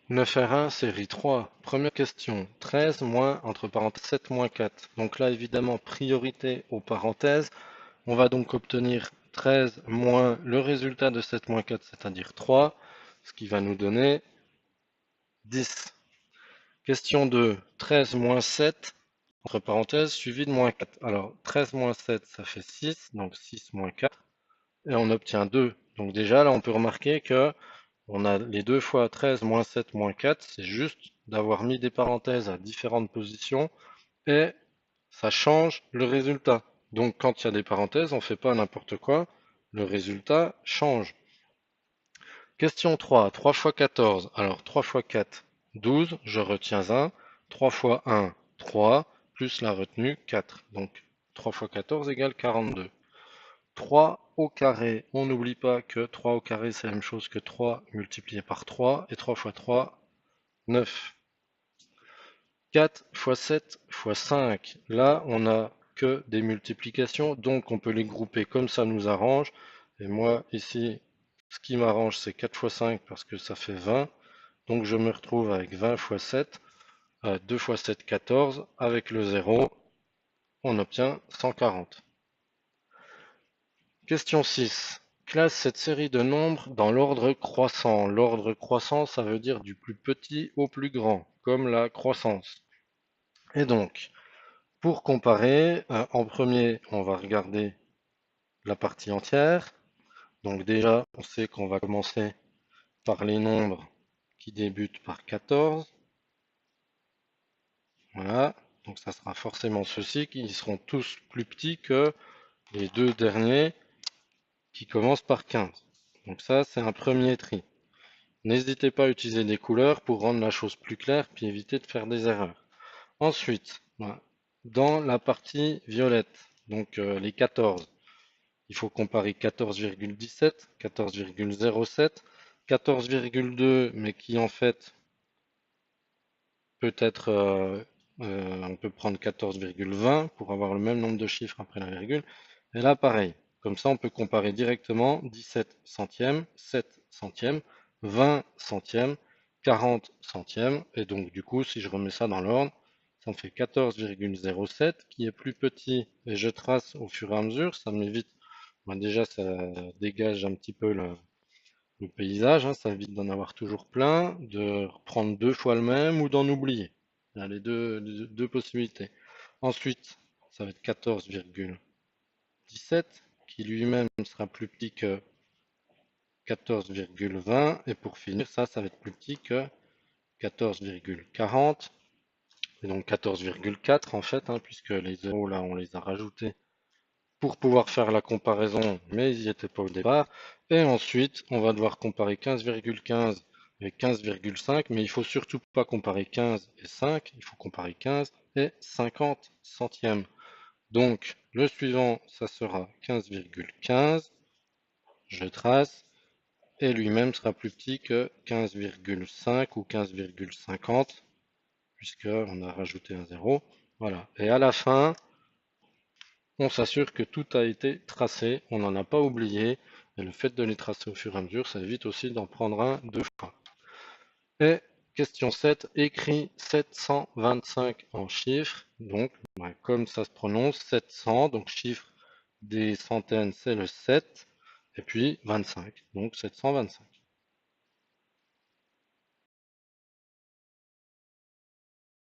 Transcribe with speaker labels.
Speaker 1: 9R1, série 3. Première question. 13 moins, entre parenthèses, 7 moins 4. Donc là, évidemment, priorité aux parenthèses. On va donc obtenir 13 moins le résultat de 7 moins 4, c'est-à-dire 3, ce qui va nous donner 10. Question 2. 13 moins 7, entre parenthèses, suivi de moins 4. Alors, 13 moins 7, ça fait 6, donc 6 moins 4, et on obtient 2. Donc déjà, là, on peut remarquer que on a les deux fois 13 moins 7 moins 4, c'est juste d'avoir mis des parenthèses à différentes positions et ça change le résultat. Donc quand il y a des parenthèses, on ne fait pas n'importe quoi, le résultat change. Question 3, 3 fois 14. Alors 3 fois 4, 12, je retiens 1. 3 fois 1, 3, plus la retenue, 4. Donc 3 fois 14 égale 42. 3 au carré, on n'oublie pas que 3 au carré c'est la même chose que 3 multiplié par 3, et 3 fois 3, 9. 4 fois 7 fois 5, là on n'a que des multiplications, donc on peut les grouper comme ça nous arrange, et moi ici, ce qui m'arrange c'est 4 fois 5 parce que ça fait 20, donc je me retrouve avec 20 fois 7, 2 fois 7, 14, avec le 0, on obtient 140. Question 6. Classe cette série de nombres dans l'ordre croissant. L'ordre croissant, ça veut dire du plus petit au plus grand, comme la croissance. Et donc, pour comparer, en premier, on va regarder la partie entière. Donc déjà, on sait qu'on va commencer par les nombres qui débutent par 14. Voilà, donc ça sera forcément ceux-ci qui seront tous plus petits que les deux derniers qui commencent par 15. Donc ça, c'est un premier tri. N'hésitez pas à utiliser des couleurs pour rendre la chose plus claire puis éviter de faire des erreurs. Ensuite, voilà, dans la partie violette, donc les 14, il faut comparer 14,17, 14,07, 14,2, mais qui en fait peut être, on peut prendre 14,20 pour avoir le même nombre de chiffres après la virgule. Et là, pareil. Comme ça, on peut comparer directement 17 centièmes, 7 centièmes, 20 centièmes, 40 centièmes. Et donc, du coup, si je remets ça dans l'ordre, ça me fait 14,07 qui est plus petit. Et je trace au fur et à mesure, ça m'évite. Ben déjà, ça dégage un petit peu le paysage, hein, ça évite d'en avoir toujours plein, de reprendre deux fois le même ou d'en oublier. Il y a les deux possibilités. Ensuite, ça va être 14,17 qui lui-même sera plus petit que 14,20 et pour finir, ça va être plus petit que 14,40 et donc 14,4 en fait, hein, puisque les zéros là on les a rajoutés pour pouvoir faire la comparaison, mais ils n'y étaient pas au départ. Et ensuite, on va devoir comparer 15,15 et 15,5, mais il faut surtout pas comparer 15 et 5, il faut comparer 15 et 50 centièmes. Donc, le suivant, ça sera 15,15, je trace, et lui-même sera plus petit que 15,5 ou 15,50, puisqu'on a rajouté un zéro. Voilà. Et à la fin, on s'assure que tout a été tracé, on n'en a pas oublié, et le fait de les tracer au fur et à mesure, ça évite aussi d'en prendre un deux fois. Et question 7, écrit 725 en chiffres, donc comme ça se prononce, 700, donc chiffre des centaines c'est le 7, et puis 25, donc 725.